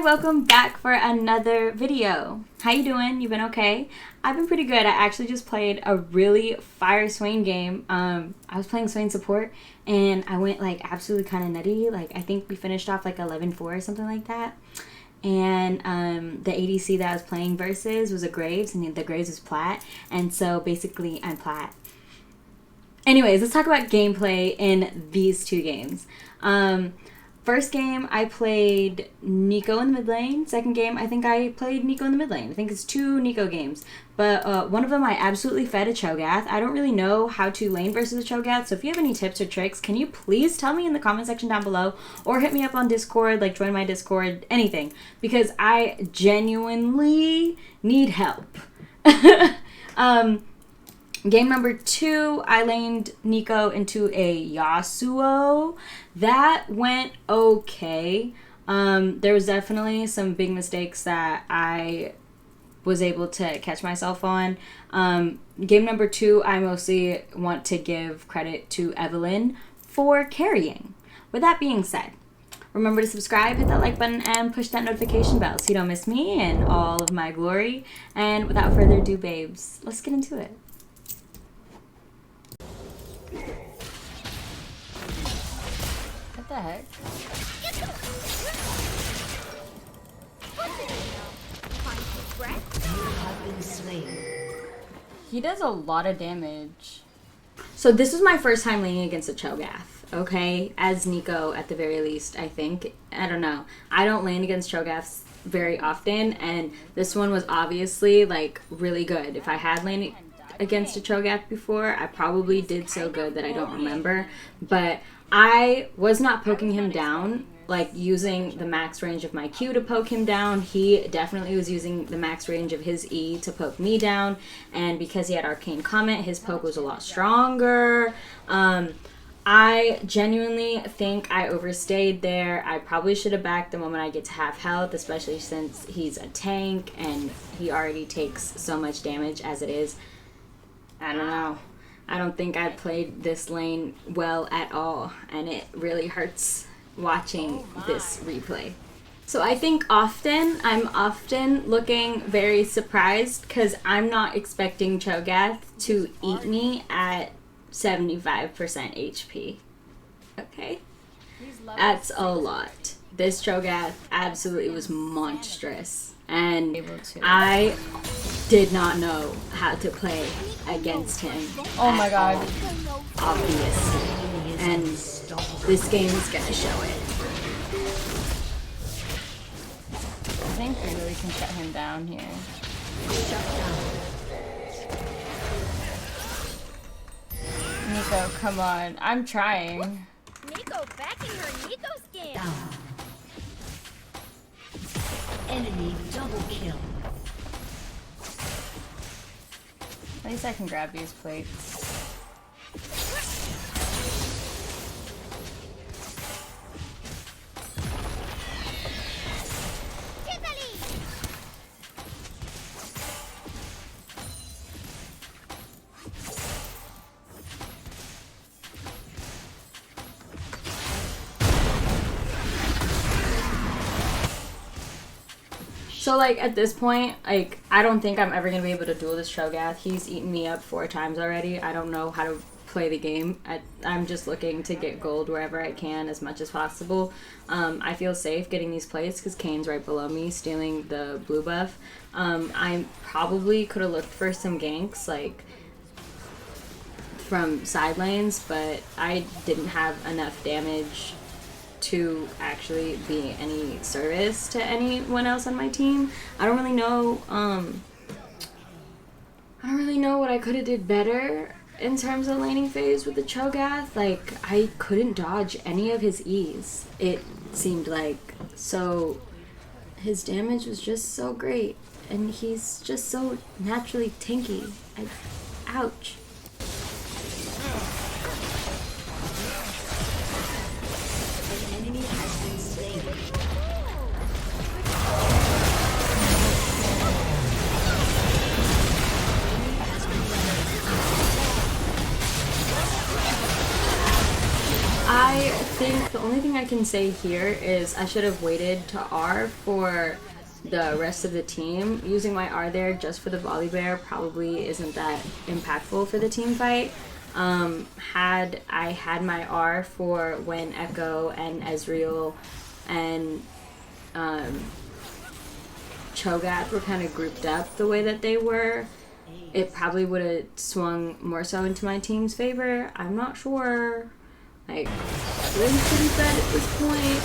welcome back for another video. How you doing? You been okay? I've been pretty good. I actually just played a really fire Swain game. I was playing Swain support and I went like absolutely kind of nutty. Like I think we finished off like 11-4 or something like that. And the ADC that I was playing versus was a Graves, and the Graves was plat, and so basically I'm plat. Anyways, let's talk about gameplay in these two games. First game, I played Nico in the mid lane. Second game, I think I played Nico in the mid lane. I think it's two Nico games. But one of them, I absolutely fed a Chogath. I don't really know how to lane versus a Chogath, so if you have any tips or tricks, can you please tell me in the comment section down below, or hit me up on Discord, like join my Discord, anything, because I genuinely need help. Game number 2, I laned Nico into a Yasuo. That went okay. There was definitely some big mistakes that I was able to catch myself on. Game number 2, I mostly want to give credit to Evelyn for carrying. With that being said, remember to subscribe, hit that like button, and push that notification bell so you don't miss me and all of my glory. And without further ado, babes, let's get into it. What the heck? He does a lot of damage. So this is my first time laning against a Chogath, okay? As Nico at the very least, I think. I don't know. I don't lane against Chogaths very often, and this one was obviously like really good. If I had laned against a Chogath before, I probably did so good that I don't remember, but I was not poking him down, like using the max range of my Q to poke him down. He definitely was using the max range of his E to poke me down, and because he had Arcane Comment, his poke was a lot stronger. I genuinely think I overstayed there. I probably should have backed the moment I get to half health, especially since he's a tank and he already takes so much damage as it is. I don't know. I don't think I played this lane well at all, and it really hurts watching this replay. So I think I'm often looking very surprised because I'm not expecting Chogath to eat me at 75% HP. Okay? That's a lot. This Chogath absolutely was monstrous, and I did not know how to play against him. Oh my god. Obviously. And this game is gonna show it. I think we really can shut him down here. Nico, come on. I'm trying. Nico backing her Nico skin. Enemy double kill. At least I can grab these plates. So, like, at this point, like, I don't think I'm ever going to be able to duel this Chogath. He's eaten me up 4 times already. I don't know how to play the game. I'm just looking to get gold wherever I can as much as possible. I feel safe getting these plates because Kane's right below me, stealing the blue buff. I probably could have looked for some ganks, like, from side lanes, but I didn't have enough damage to actually be any service to anyone else on my team. I don't really know what I could have did better in terms of laning phase with the Chogath. Like, I couldn't dodge any of his E's, it seemed like. So his damage was just so great, and he's just so naturally tanky. Ouch. I think the only thing I I can say here is I should have waited to R for the rest of the team. Using my R there just for the Volibear probably isn't that impactful for the team fight. Had I had my R for when Echo and Ezreal and Chogath were kind of grouped up the way that they were, it probably would have swung more so into my team's favor. I'm not sure. Like, really pretty bad at this point.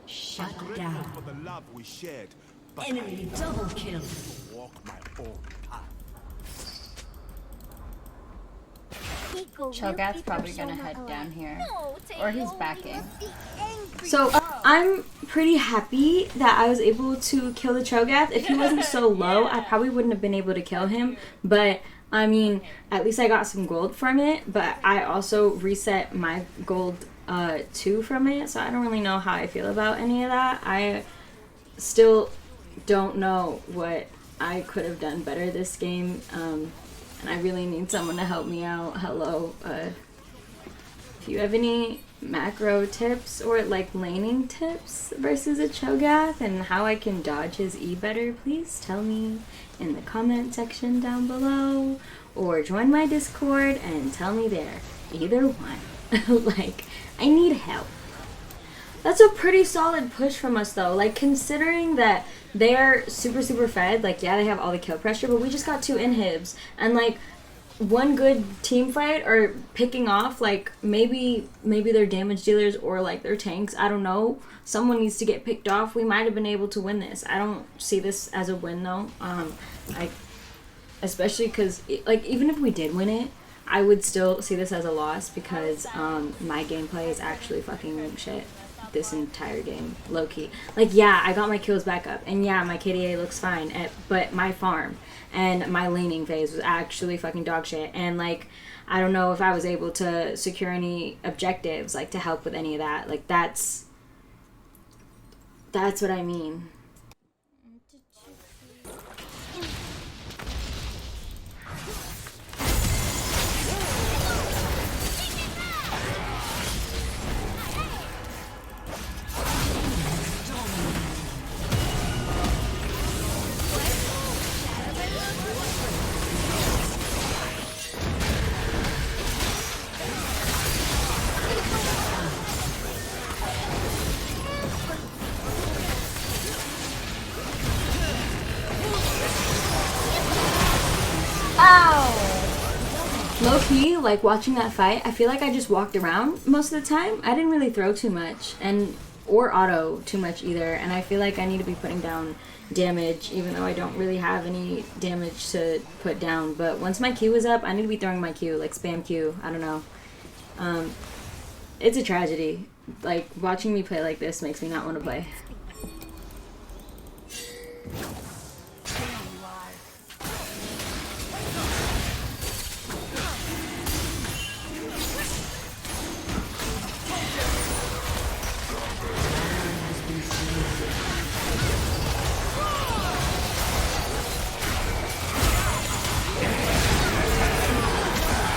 Shut down. For the love we shared, but Enemy double kill. I walk my own path. Chogath's probably gonna head down here. No, Or he's Teo, backing. you must be angry. So I'm pretty happy that I was able to kill the Chogath. If he wasn't so low, I probably wouldn't have been able to kill him. But I mean, at least I got some gold from it. But I also reset my gold too from it, so I don't really know how I feel about any of that. I still don't know what I could have done better this game, and I really need someone to help me out. Hello, if you have any macro tips or like laning tips versus a Chogath and how I can dodge his E better, please tell me in the comment section down below, or join my Discord and tell me there. Either one. Like, I need help. That's a pretty solid push from us though. Like, considering that they're super fed, like, yeah, they have all the kill pressure, but we just got 2 inhibs. And like, one good team fight or picking off, like, maybe they're damage dealers or like they're tanks, I don't know. Someone needs to get picked off. We might have been able to win this. I don't see this as a win though. Especially because, like, even if we did win it, I would still see this as a loss because my gameplay is actually fucking shit this entire game, low-key. Like, yeah, I got my kills back up, and yeah, my KDA looks fine, but my farm and my laning phase was actually fucking dog shit, and like, I don't know if I was able to secure any objectives, like, to help with any of that. Like, that's what I mean. Low-key, like, watching that fight, I feel like I just walked around most of the time. I didn't really throw too much, or auto too much either, and I feel like I need to be putting down damage, even though I don't really have any damage to put down. But once my Q is up, I need to be throwing my Q, like spam Q, I don't know. It's a tragedy. Like, watching me play like this makes me not want to play.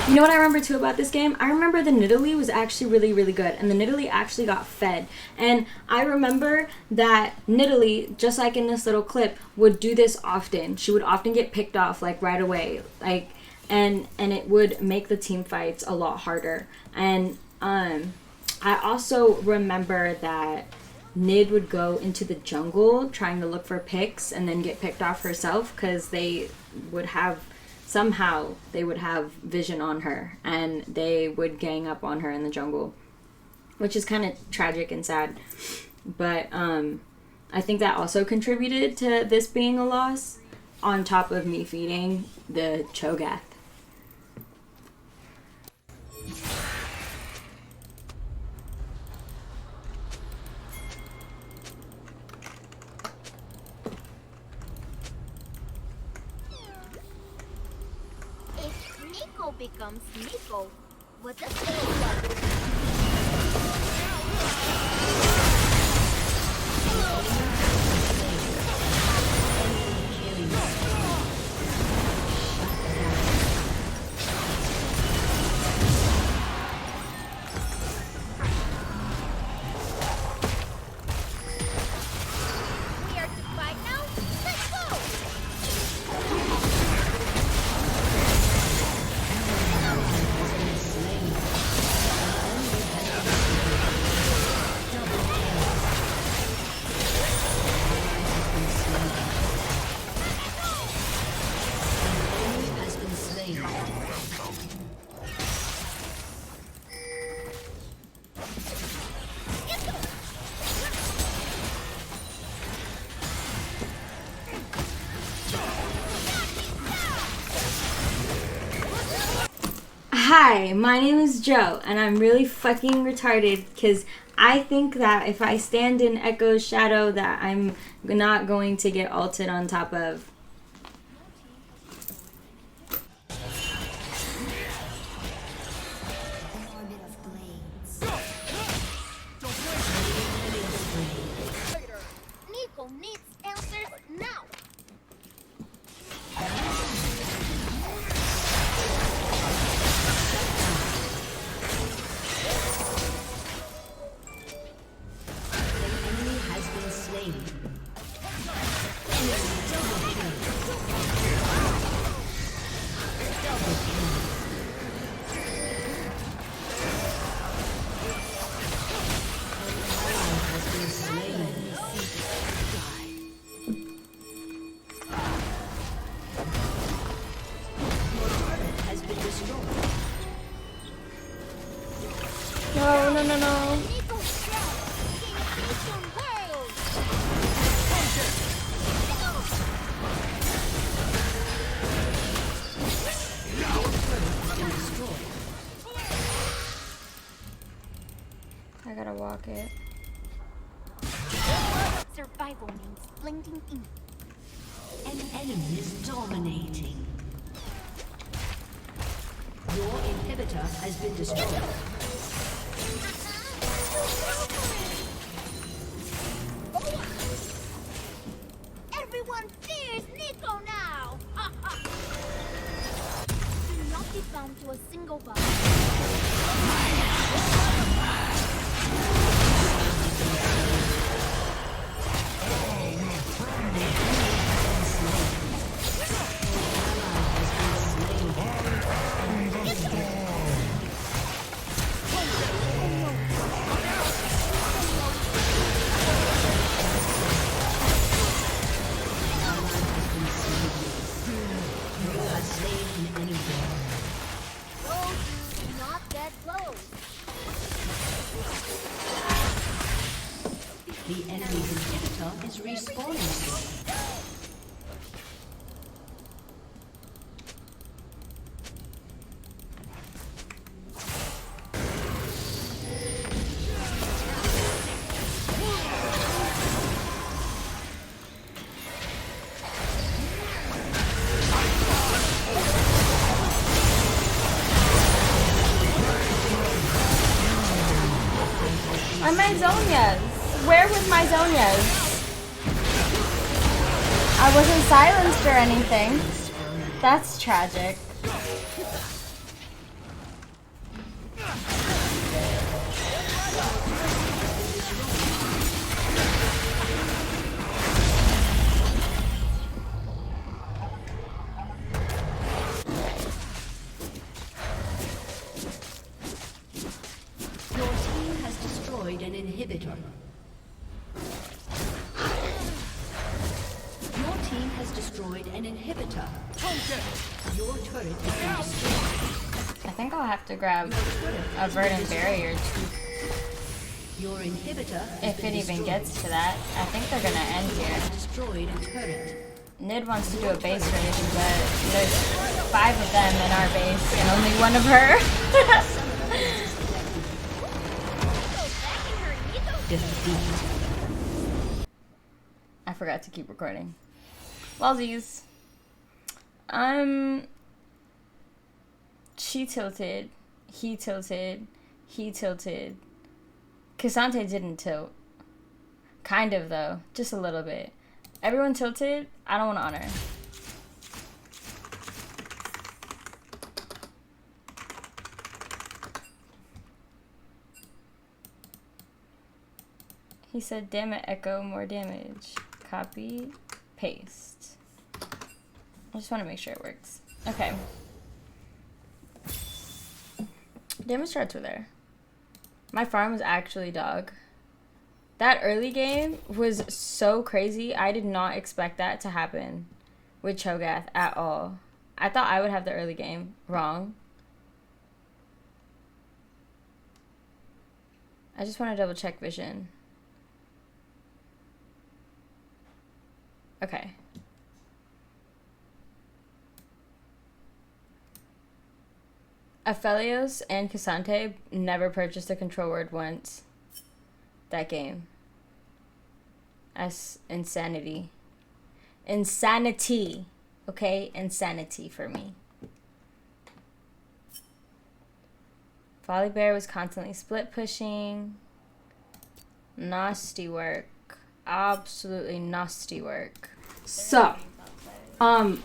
You know what I remember too about this game? I remember the Nidalee was actually really good, and the Nidalee actually got fed. And I remember that Nidalee, just like in this little clip, would do this often. She would often get picked off, like, right away, like, and it would make the team fights a lot harder. And I also remember that Nid would go into the jungle trying to look for picks and then get picked off herself, because they would have vision on her and they would gang up on her in the jungle, which is kind of tragic and sad. But I think that also contributed to this being a loss, on top of me feeding the Chogath. Becomes Nico. What does it look like? Hi, my name is Joe, and I'm really fucking retarded because I think that if I stand in Echo's shadow that I'm not going to get ulted on top of. Nico needs answers now. Enemy has been slain. No, no, no, no. Nico Shell, King of Eastern World. I gotta walk it. Survival means blending in. An enemy is dominating. Your inhibitor has been destroyed. Everyone fears Nico now! Do not be bound to a single body. Those do not get close. The enemy's inhibitor is respawning. I'm my Zonias. Where was my Zonias? I wasn't silenced or anything. That's tragic. Your team has destroyed an inhibitor. Your team has destroyed an inhibitor. Your turret has been destroyed. I think I'll have to grab a verdant barrier too, Your inhibitor has if been it even destroyed. gets to that. I think they're gonna end here. Destroyed a turret. Nid wants to do a base raid, but there's 5 of them in our base and only 1 of her. Defeat. I forgot to keep recording. Wellsies. She tilted. He tilted. He tilted. Cassante didn't tilt. Kind of, though. Just a little bit. Everyone tilted. I don't want to honor. He said, damn it, Echo, more damage. Copy, paste. I just want to make sure it works. Okay. Damage starts were there. My farm was actually dog. That early game was so crazy. I did not expect that to happen with Chogath at all. I thought I would have the early game. Wrong. I just want to double check vision. Okay. Aphelios and Cassante never purchased a control word once. That game. That's insanity. Insanity. Okay? Insanity for me. Volley Bear was constantly split pushing. Nasty work. Absolutely nasty work. So, I'm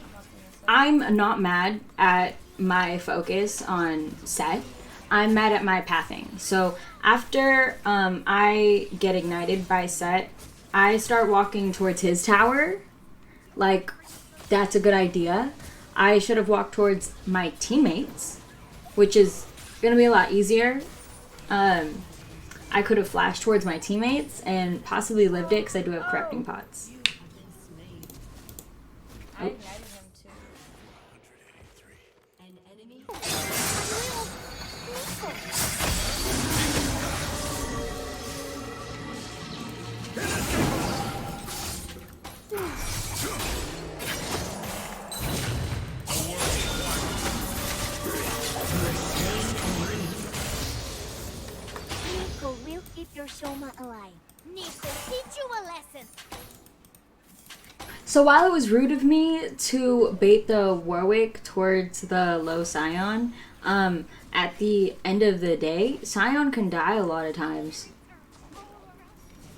not mad at my focus on set. I'm mad at my pathing. So after I get ignited by Set, I start walking towards his tower. Like, that's a good idea. I should have walked towards my teammates, which is gonna be a lot easier. I could have flashed towards my teammates and possibly lived it because I do have corrupting pots. I ignited him too. An enemy. Nico will keep your Soma alive. Need to teach you a lesson. So while it was rude of me to bait the Warwick towards the low Scion, at the end of the day, Scion can die a lot of times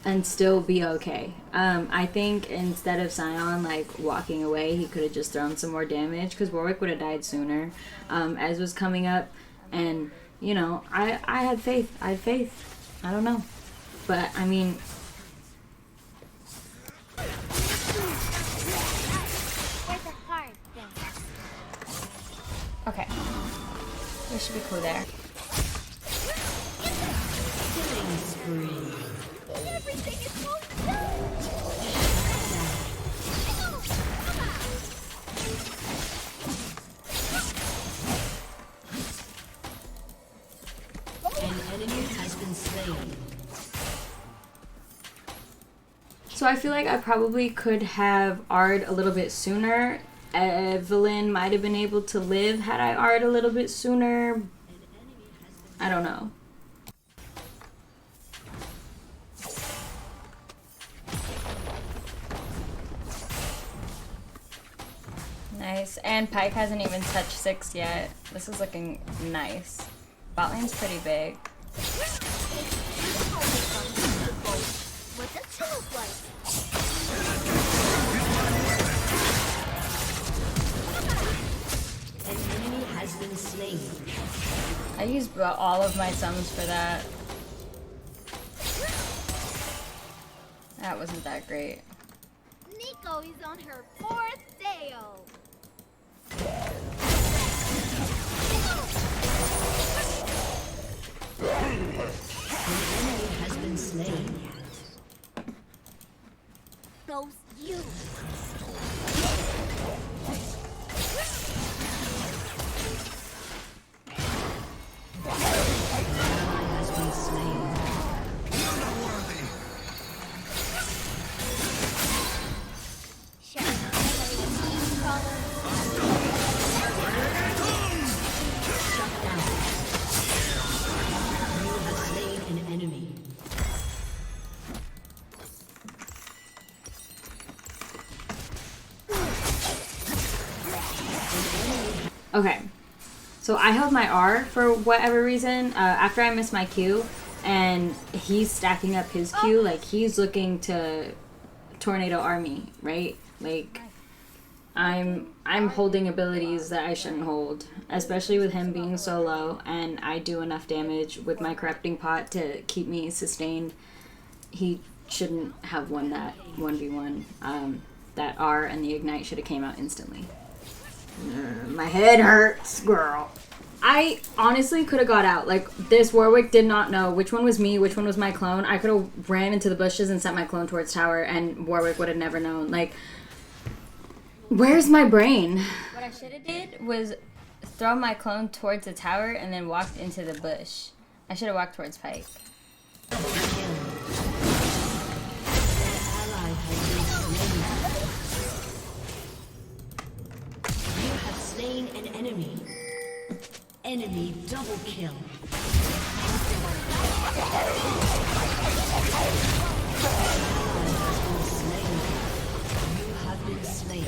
and still be okay. I think instead of Scion like walking away, he could have just thrown some more damage because Warwick would have died sooner. Ez was coming up, and you know, I had faith. I had faith. I don't know, but I mean. Okay. We should be cool there. Killing spree. Everything is so done. An enemy has been slain. So I feel like I probably could have Ard a little bit sooner. Evelyn might have been able to live had I Ard a little bit sooner. I don't know. Nice. And Pyke hasn't even touched 6 yet. This is looking nice. Bot lane's pretty big. What does it look like? An enemy has been slain. I used all of my summons for that. That wasn't that great. Nico is on her 4th day-o. An enemy has been slain. Goes you. Has been slain. You have slain an enemy. Okay. So I held my R for whatever reason after I missed my Q, and he's stacking up his Q, like he's looking to tornado army, right? Like I'm holding abilities that I shouldn't hold, especially with him being so low, and I do enough damage with my corrupting pot to keep me sustained. He shouldn't have won that 1v1. That R and the ignite should have came out instantly. My head hurts, girl. I honestly could have got out. Like, this Warwick did not know which one was me, which one was my clone. I could have ran into the bushes and sent my clone towards tower, and Warwick would have never known. Like, where's my brain? What I should have did was throw my clone towards the tower and then walked into the bush. I should have walked towards Pyke. An ally has been slain. You have slain an enemy. Enemy double kill. You have been slain.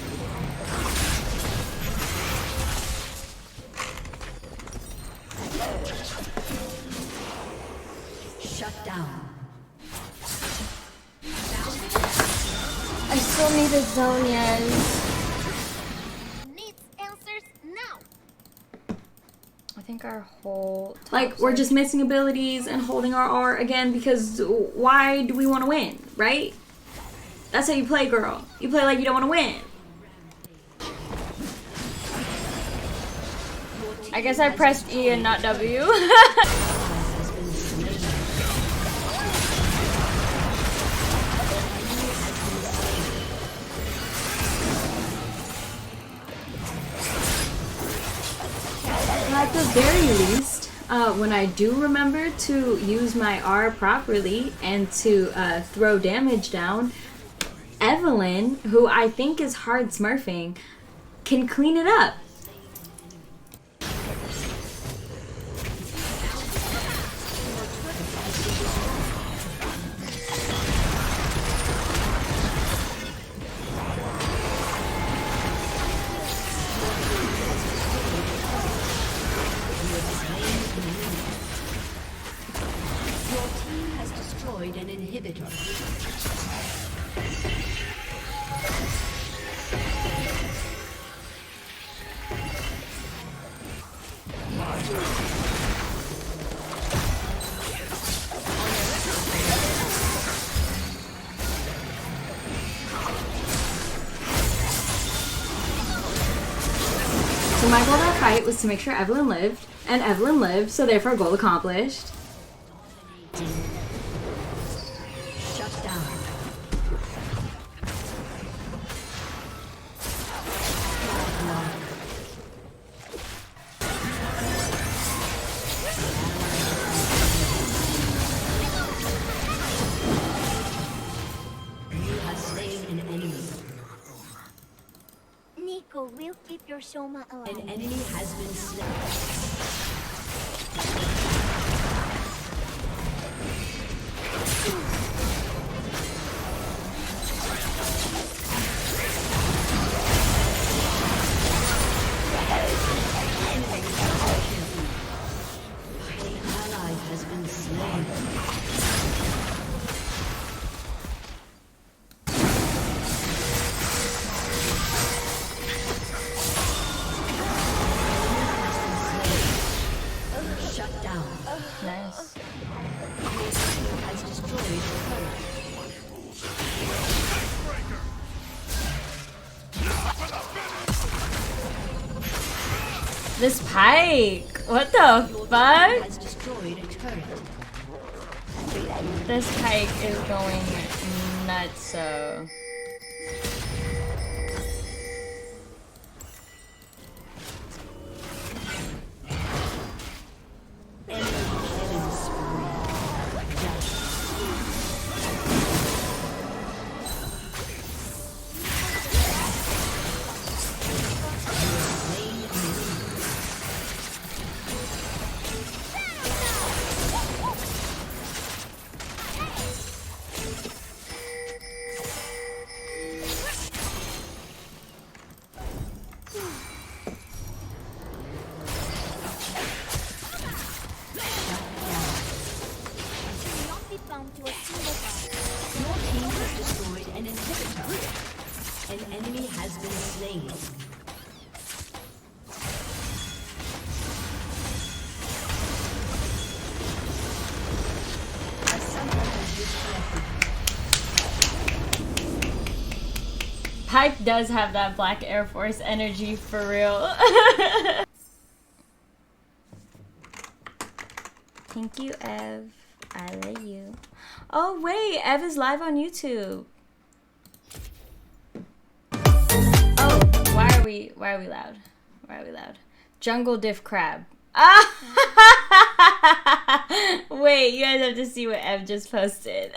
Shut down. I still need a Zonias. Needs answers now. I think our whole we're just missing abilities and holding our R again because why do we want to win, right? That's how you play, girl. You play like you don't want to win. I guess I pressed E and not W. At the very least, when I do remember to use my R properly and to throw damage down, Evelyn, who I think is hard smurfing, can clean it up. An inhibitor. So my goal of that fight was to make sure Evelyn lived, and Evelyn lived, so therefore goal accomplished. Nico will keep your Soma alive. An enemy has been slain. Nice. Has destroyed This Pike! What the fuck? has destroyed a turret. This Pike is going nuts, so. An enemy has been slain. A summoner has disconnected. Pike does have that Black Air Force energy for real. Thank you, Ev. I love you. Oh wait, Ev is live on YouTube. Oh, why are we loud? Why are we loud? Jungle Diff Crab. Ah! Wait, you guys have to see what Ev just posted.